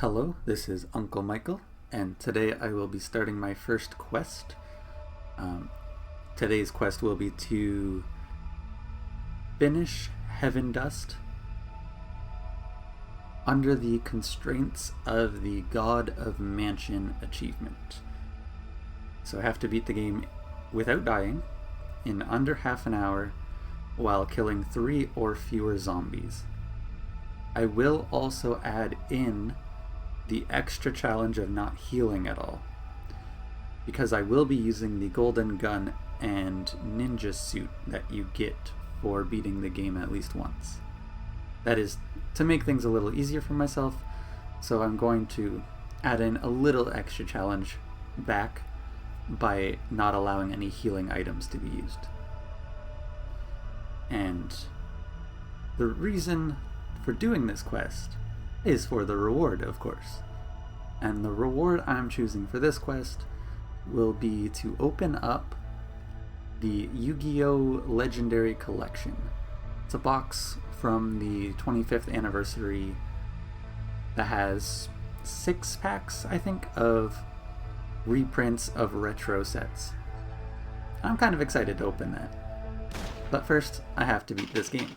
Hello, this is Uncle Michael, and today I will be starting my first quest. Today's quest will be to finish Heaven Dust under the constraints of the God of Mansion achievement. So I have to beat the game without dying in under half an hour while killing 3 or fewer zombies. I will also add in the extra challenge of not healing at all, because I will be using the golden gun and ninja suit that you get for beating the game at least once. That is to make things a little easier for myself, so I'm going to add in a little extra challenge back by not allowing any healing items to be used. And the reason for doing this quest is for the reward, of course. And the reward I'm choosing for this quest will be to open up the Yu-Gi-Oh! Legendary Collection. It's a box from the 25th anniversary that has 6 packs, I think, of reprints of retro sets. I'm kind of excited to open that. But first, I have to beat this game.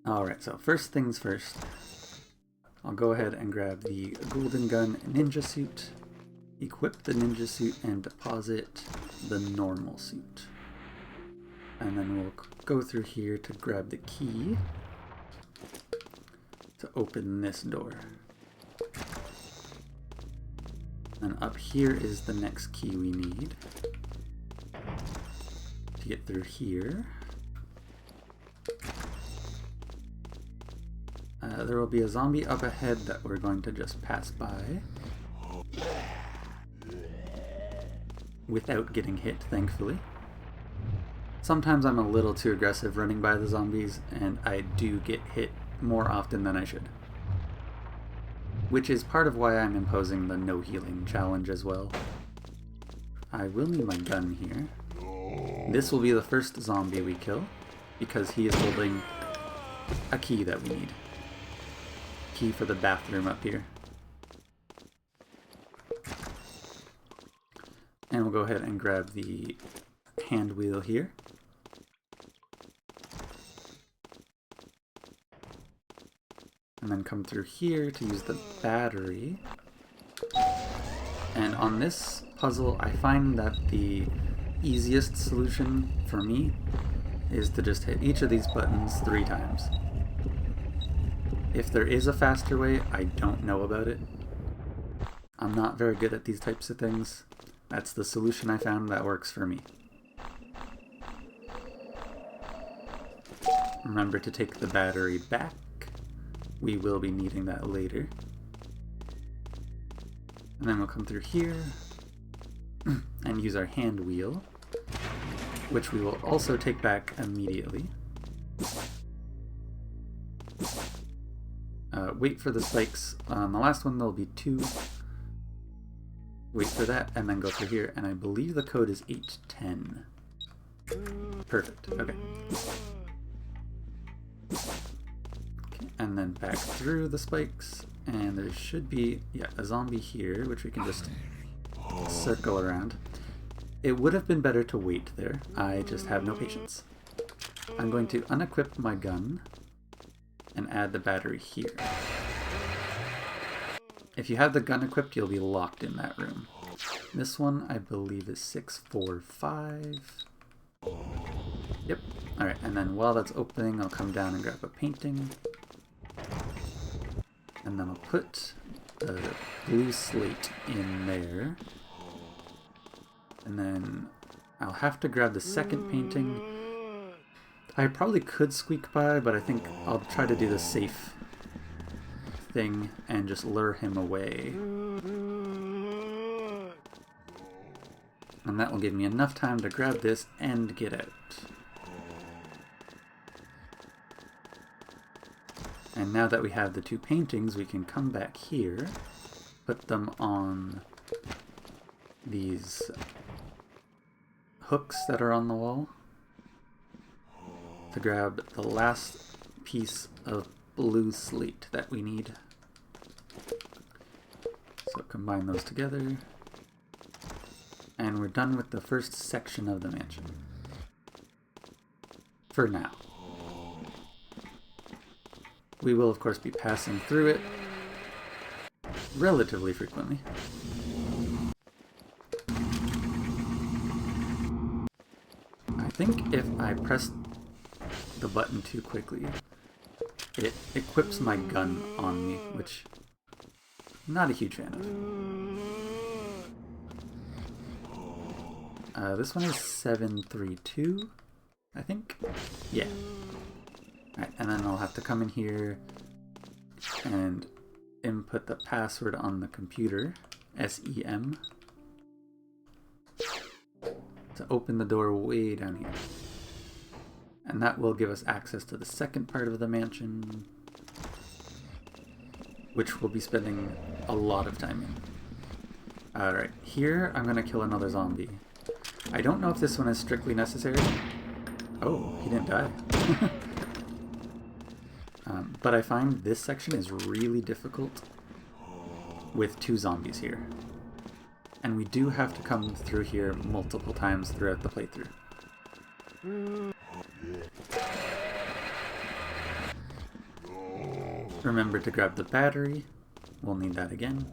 Alright, so first things first, I'll go ahead and grab the golden gun ninja suit, equip the ninja suit, and deposit the normal suit. And then we'll go through here to grab the key to open this door. And up here is the next key we need to get through here. There will be a zombie up ahead that we're going to just pass by without getting hit, thankfully. Sometimes I'm a little too aggressive running by the zombies, and I do get hit more often than I should. Which is part of why I'm imposing the no healing challenge as well. I will need my gun here. This will be the first zombie we kill, because he is holding a key that we need. Key for the bathroom up here. And we'll go ahead and grab the hand wheel here. And then come through here to use the battery. And on this puzzle, I find that the easiest solution for me is to just hit each of these buttons 3 times. If there is a faster way, I don't know about it. I'm not very good at these types of things. That's the solution I found that works for me. Remember to take the battery back. We will be needing that later. And then we'll come through here and use our hand wheel, which we will also take back immediately. Wait for the spikes. On the last one there'll be 2. Wait for that, and then go through here, and I believe the code is 810. Perfect, okay. And then back through the spikes, and there should be, a zombie here, which we can just circle around. It would have been better to wait there. I just have no patience. I'm going to unequip my gun and add the battery here. If you have the gun equipped, you'll be locked in that room. This one, I believe, is 645. Yep. Alright, and then while that's opening, I'll come down and grab a painting. And then I'll put the blue slate in there. And then I'll have to grab the second painting. I probably could squeak by, but I think I'll try to do the safe thing and just lure him away. And that will give me enough time to grab this and get out. And now that we have the 2 paintings, we can come back here put them on these hooks that are on the wall to grab the last piece of blue slate that we need. So combine those together, and we're done with the first section of the mansion. For now. We will of course be passing through it relatively frequently. I think if I press the button too quickly, it equips my gun on me, which I'm not a huge fan of. This one is 732, I think? Yeah. Alright, and then I'll have to come in here and input the password on the computer, SEM, to open the door way down here. And that will give us access to the second part of the mansion, which we'll be spending a lot of time in. Alright, here I'm going to kill another zombie. I don't know if this one is strictly necessary. Oh, he didn't die. But I find this section is really difficult with two zombies here. And we do have to come through here multiple times throughout the playthrough. Remember to grab the battery. We'll need that again.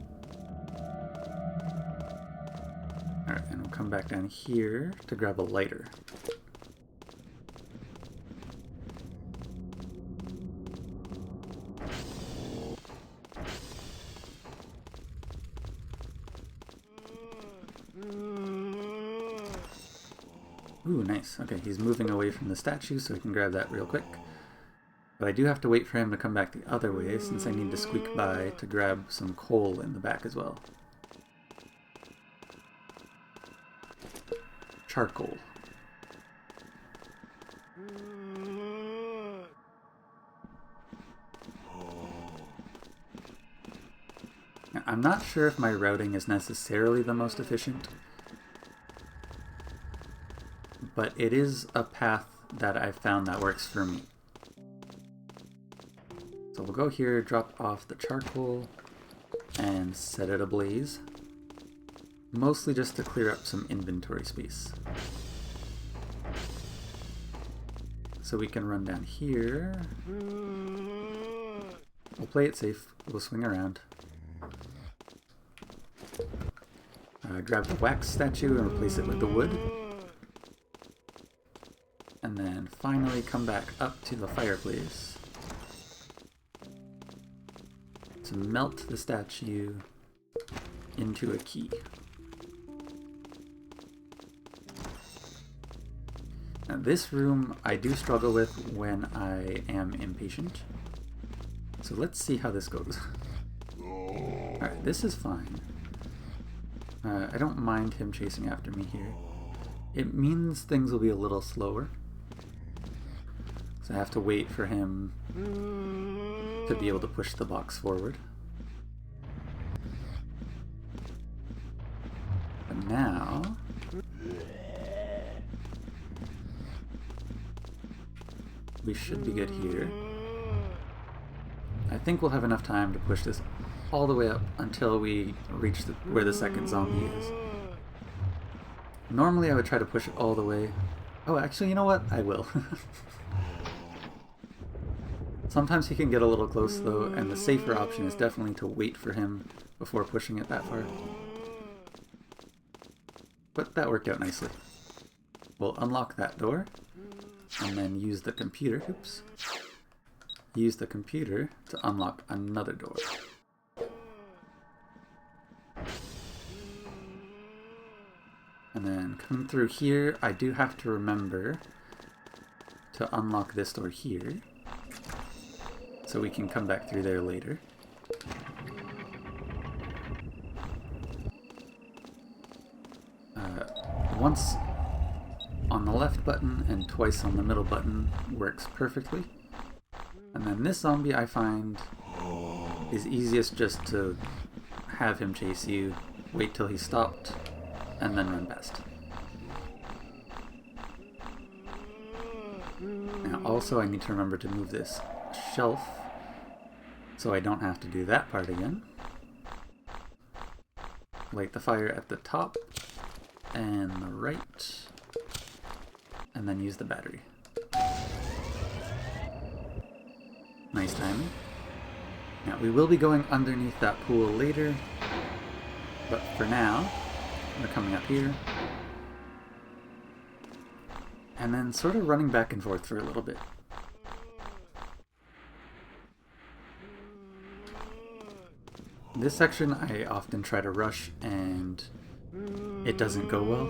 Alright, and we'll come back down here to grab a lighter. Ooh, nice. Okay, he's moving away from the statue, so we can grab that real quick. But I do have to wait for him to come back the other way, since I need to squeak by to grab some coal in the back as well. Charcoal. Now, I'm not sure if my routing is necessarily the most efficient, but it is a path that I've found that works for me. So we'll go here, drop off the charcoal, and set it ablaze. Mostly just to clear up some inventory space. So we can run down here. We'll play it safe. We'll swing around. Grab the wax statue and replace it with the wood. And then finally come back up to the fireplace to melt the statue into a key. Now this room I do struggle with when I am impatient. So let's see how this goes. Alright, this is fine. I don't mind him chasing after me here. It means things will be a little slower. So I have to wait for him to be able to push the box forward. But now... we should be good here. I think we'll have enough time to push this all the way up until we reach where the second zombie is. Normally I would try to push it all the way. Oh, actually, you know what? I will. Sometimes he can get a little close though, and the safer option is definitely to wait for him before pushing it that far. But that worked out nicely. We'll unlock that door, and then use the computer, use the computer to unlock another door. And then come through here. I do have to remember to unlock this door here, so we can come back through there later. Once on the left button and twice on the middle button works perfectly. And then this zombie I find is easiest just to have him chase you, wait till he stopped, and then run past. Now also I need to remember to move this shelf so I don't have to do that part again. Light the fire at the top and the right, and then use the battery. Nice timing. Now we will be going underneath that pool later, but for now we're coming up here and then sort of running back and forth for a little bit. This section I often try to rush and it doesn't go well,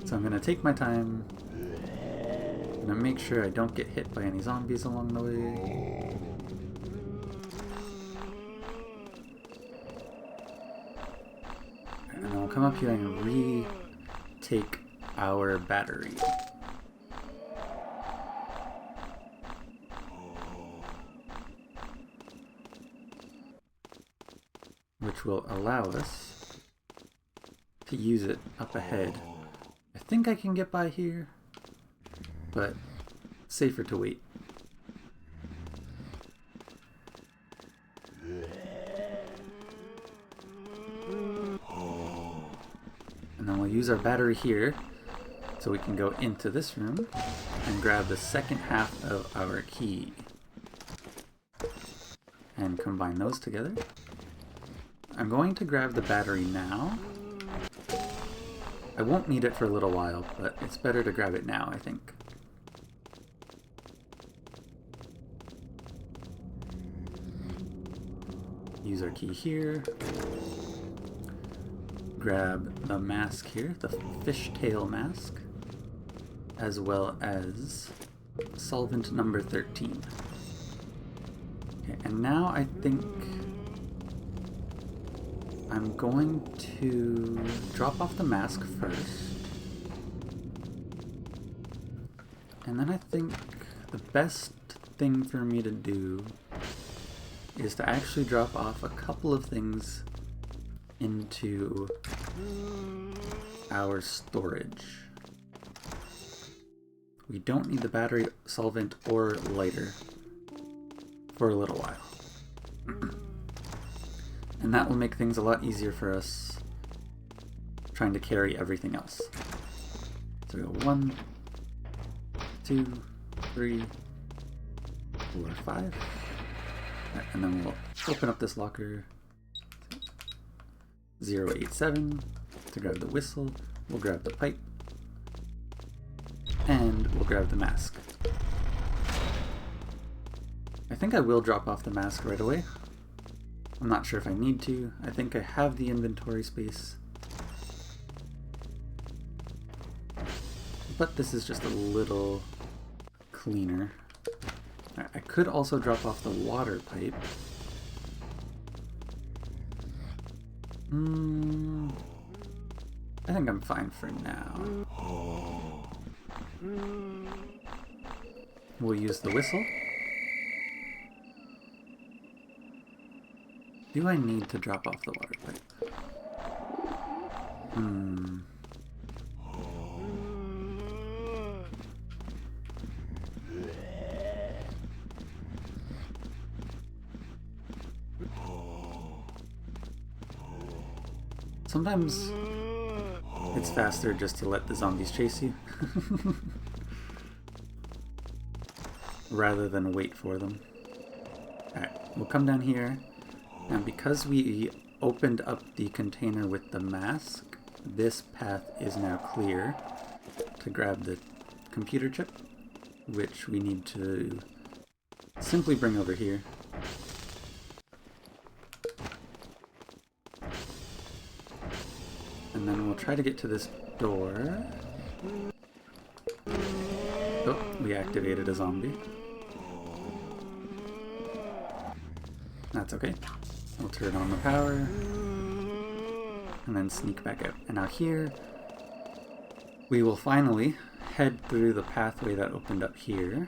so I'm going to take my time. I'm going to make sure I don't get hit by any zombies along the way. And then we'll come up here and retake our battery. Which will allow us to use it up ahead. I think I can get by here, but safer to wait. And then we'll use our battery here so we can go into this room and grab the second half of our key and combine those together. I'm going to grab the battery now. I won't need it for a little while, but it's better to grab it now, I think. Use our key here. Grab the mask here, the fishtail mask, as well as solvent number 13. Okay, and now I think I'm going to drop off the mask first. And then I think the best thing for me to do is to actually drop off a couple of things into our storage. We don't need the battery, solvent, or lighter for a little while. And that will make things a lot easier for us trying to carry everything else. So we go 1, 2, 3, 4, 5. Right, and then we'll open up this locker. 087 to grab the whistle. We'll grab the pipe. And we'll grab the mask. I think I will drop off the mask right away. I'm not sure if I need to. I think I have the inventory space. But this is just a little cleaner. I could also drop off the water pipe. I think I'm fine for now. We'll use the whistle. Do I need to drop off the water pipe? Sometimes it's faster just to let the zombies chase you rather than wait for them. Alright, we'll come down here. Now because we opened up the container with the mask, this path is now clear to grab the computer chip, which we need to simply bring over here. And then we'll try to get to this door. Oh, we activated a zombie. That's okay. We'll turn on the power. And then sneak back out. And now here, we will finally head through the pathway that opened up here.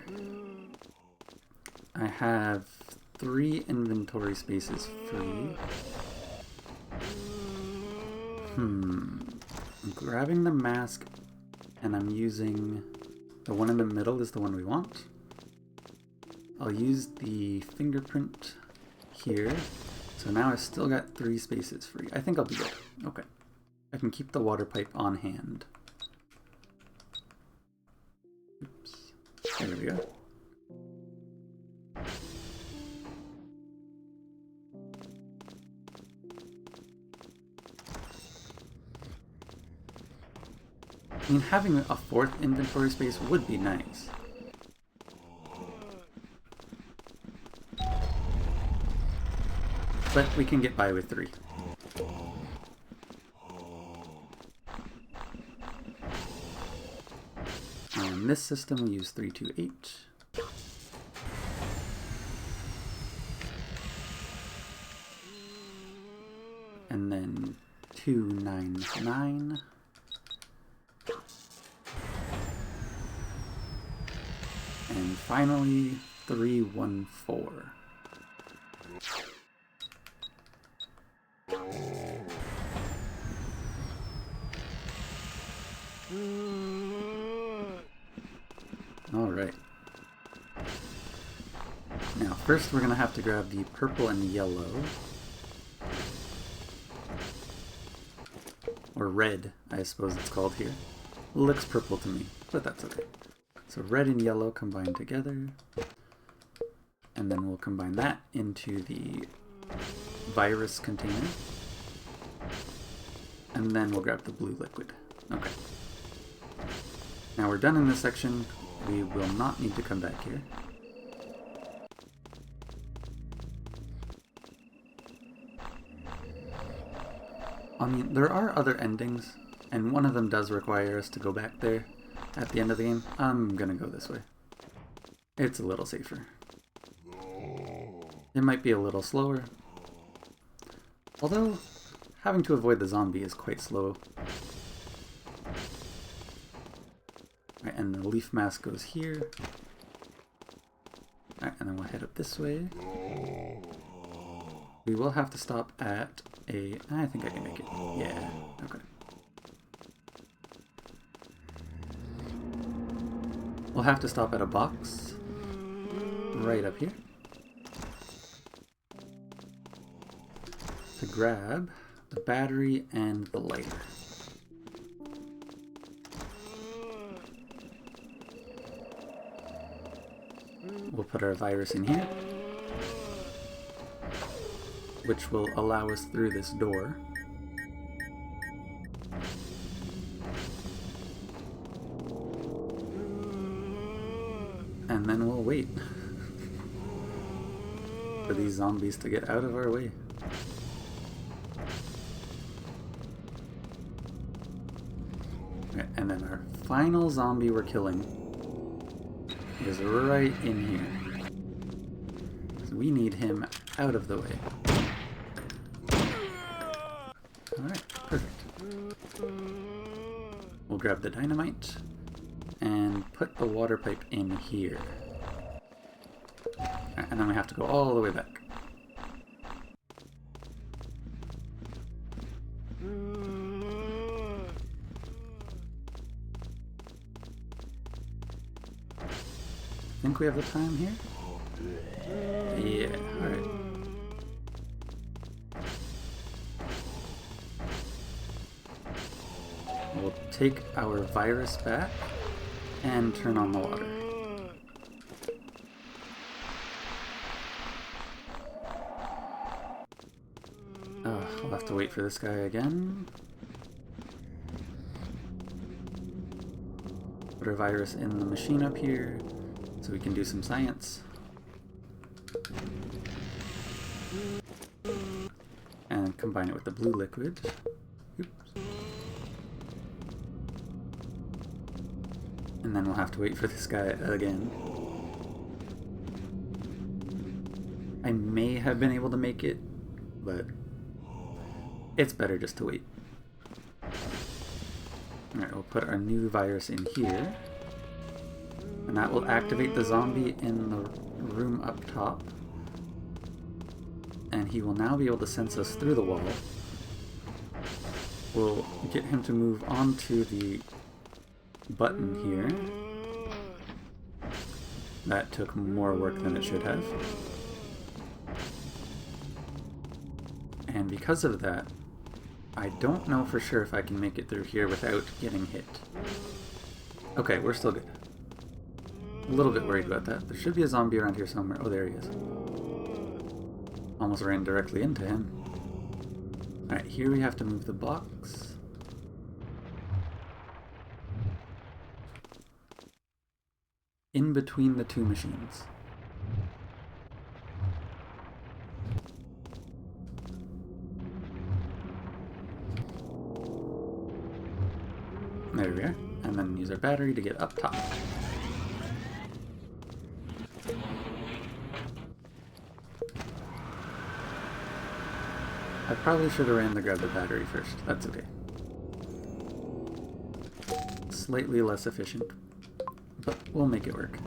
I have 3 inventory spaces free. I'm grabbing the mask, and I'm using the one in the middle is the one we want. I'll use the fingerprint here. So now I've still got 3 spaces free. I think I'll be good. Okay. I can keep the water pipe on hand. Oops. There we go. I mean, having a 4th inventory space would be nice. But we can get by with 3. On this system we use 328. And then 299. And finally 314. Alright. Now, first we're going to have to grab the purple and yellow. Or red, I suppose it's called here. Looks purple to me, but that's okay. So red and yellow combine together. And then we'll combine that into the virus container. And then we'll grab the blue liquid. Okay. Now we're done in this section. We will not need to come back here. I mean, there are other endings, and one of them does require us to go back there at the end of the game. I'm gonna go this way. It's a little safer. It might be a little slower. Although, having to avoid the zombie is quite slow. Right, and the leaf mask goes here. Right, and then we'll head up this way. We will have to stop at a... I think I can make it. Yeah, okay. We'll have to stop at a box right up here to grab the battery and the lighter. We'll put our virus in here, which will allow us through this door. And then we'll wait for these zombies to get out of our way. Right, and then our final zombie we're killing is right in here. So we need him out of the way. Alright, perfect. We'll grab the dynamite and put the water pipe in here. And then we have to go all the way back. Think we have the time here? Yeah, alright. We'll take our virus back and turn on the water. I'll have to wait for this guy again. Put our virus in the machine up here so we can do some science. And combine it with the blue liquid. Oops. And then we'll have to wait for this guy again. I may have been able to make it, but it's better just to wait. Alright, we'll put our new virus in here. And that will activate the zombie in the room up top. And he will now be able to sense us through the wall We'll get him to move onto the button here. That took more work than it should have. And because of that, I don't know for sure if I can make it through here without getting hit. Okay, we're still good. A little bit worried about that. There should be a zombie around here somewhere. Oh, there he is. Almost ran directly into him. Alright, here we have to move the box. In between the two machines. There we are. And then use our battery to get up top. I probably should have ran to grab the battery first. That's okay. Slightly less efficient, but we'll make it work.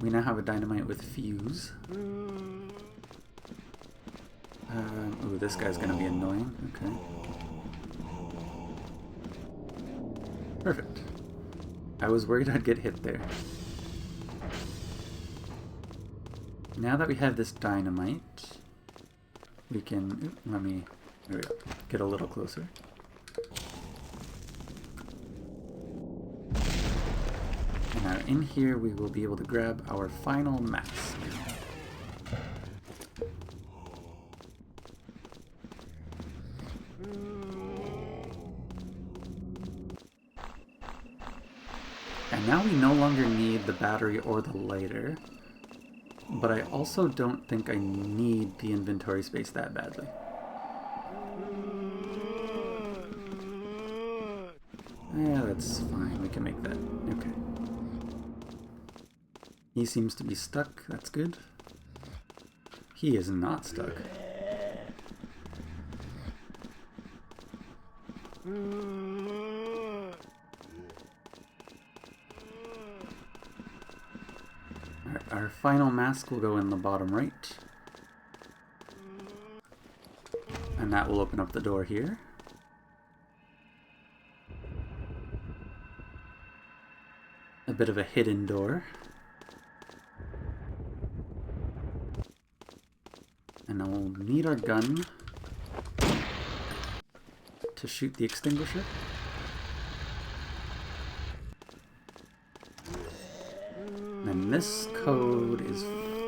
We now have a dynamite with fuse. Ooh, this guy's gonna be annoying. Okay. Perfect. I was worried I'd get hit there. Now that we have this dynamite, we can, let me there we go, get a little closer. And now in here we will be able to grab our final mask. And now we no longer need the battery or the lighter. But I also don't think I need the inventory space that badly. Yeah, that's fine. We can make that. Okay. He seems to be stuck. That's good. He is not stuck. Our final mask will go in the bottom right. And that will open up the door here. A bit of a hidden door. And then we'll need our gun to shoot the extinguisher. And this code is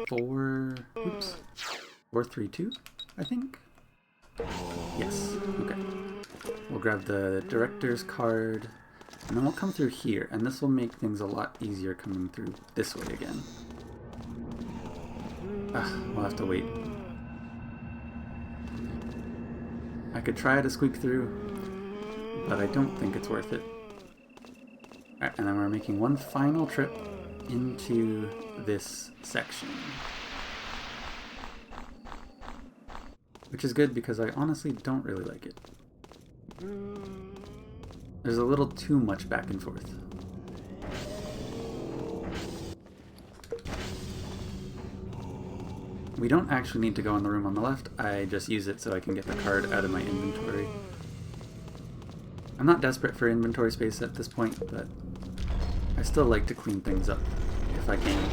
432, I think? Yes, okay. We'll grab the director's card, and then we'll come through here, and this will make things a lot easier coming through this way again. We'll have to wait. I could try to squeak through, but I don't think it's worth it. Alright, and then we're making one final trip into this section. Which is good because I honestly don't really like it. There's a little too much back and forth. We don't actually need to go in the room on the left, I just use it so I can get the card out of my inventory. I'm not desperate for inventory space at this point, but I still like to clean things up if I can.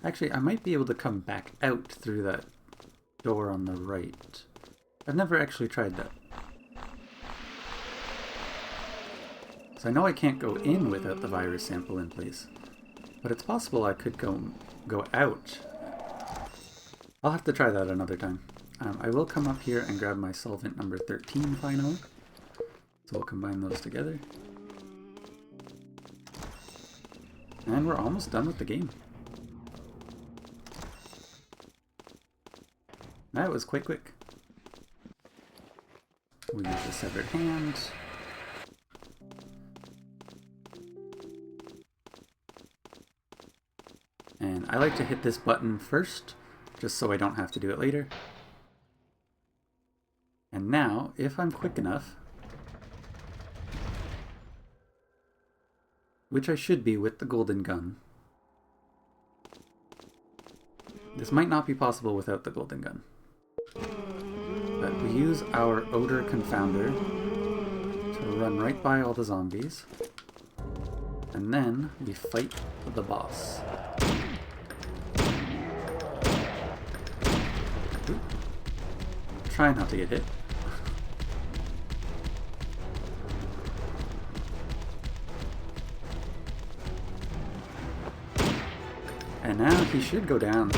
Actually, I might be able to come back out through that door on the right. I've never actually tried that. So I know I can't go in without the virus sample in place, but it's possible I could go out. I'll have to try that another time. I will come up here and grab my solvent number 13 finally. So we'll combine those together. And we're almost done with the game. That was quite quick. We'll use the severed hand. And I like to hit this button first, just so I don't have to do it later. And now, if I'm quick enough, which I should be with the golden gun, This might not be possible without the golden gun. But we use our Odor Confounder to run right by all the zombies. And then we fight the boss. Ooh. Try not to get hit. And now he should go down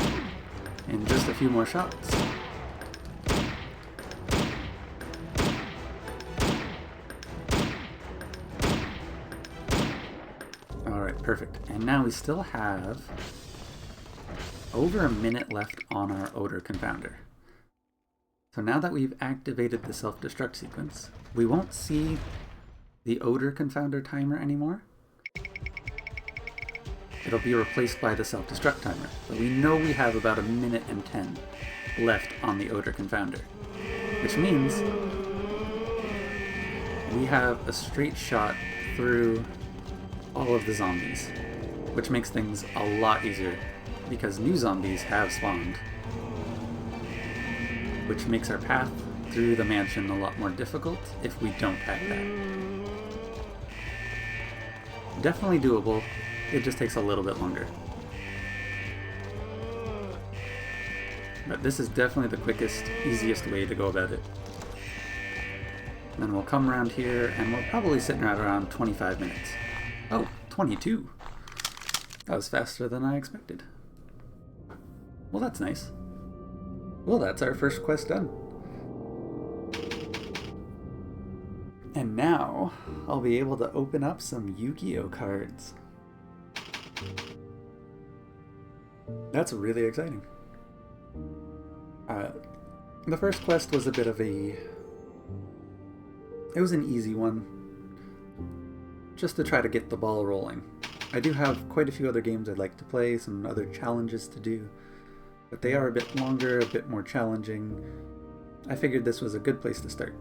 in just a few more shots. Alright, perfect. And now we still have over a minute left on our Odor Confounder. So now that we've activated the self-destruct sequence, we won't see the Odor Confounder timer anymore. It'll be replaced by the self-destruct timer, but we know we have about 1 minute and 10 left on the Odor Confounder, which means we have a straight shot through all of the zombies, which makes things a lot easier because new zombies have spawned, which makes our path through the mansion a lot more difficult if we don't have that. Definitely doable. It just takes a little bit longer. But this is definitely the quickest, easiest way to go about it. Then we'll come around here and we'll probably sit around 25 minutes. Oh, 22. That was faster than I expected. Well, that's nice. Well, that's our first quest done. And now I'll be able to open up some Yu-Gi-Oh cards. That's really exciting. The first quest was a bit of a... It was an easy one, just to try to get the ball rolling. I do have quite a few other games I'd like to play, some other challenges to do, but they are a bit longer, a bit more challenging. I figured this was a good place to start.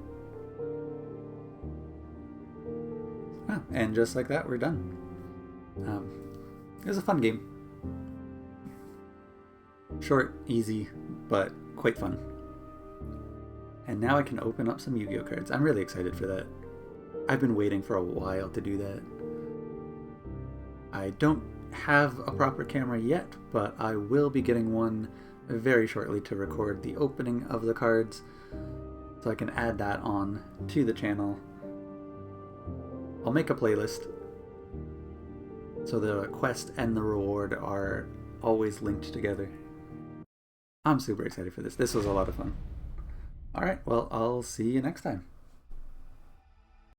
Ah, and just like that, we're done. It was a fun game. Short, easy, but quite fun. And now I can open up some Yu-Gi-Oh cards. I'm really excited for that. I've been waiting for a while to do that. I don't have a proper camera yet, but I will be getting one very shortly to record the opening of the cards, so I can add that on to the channel. I'll make a playlist so the quest and the reward are always linked together. I'm super excited for this. This was a lot of fun. Alright, well, I'll see you next time.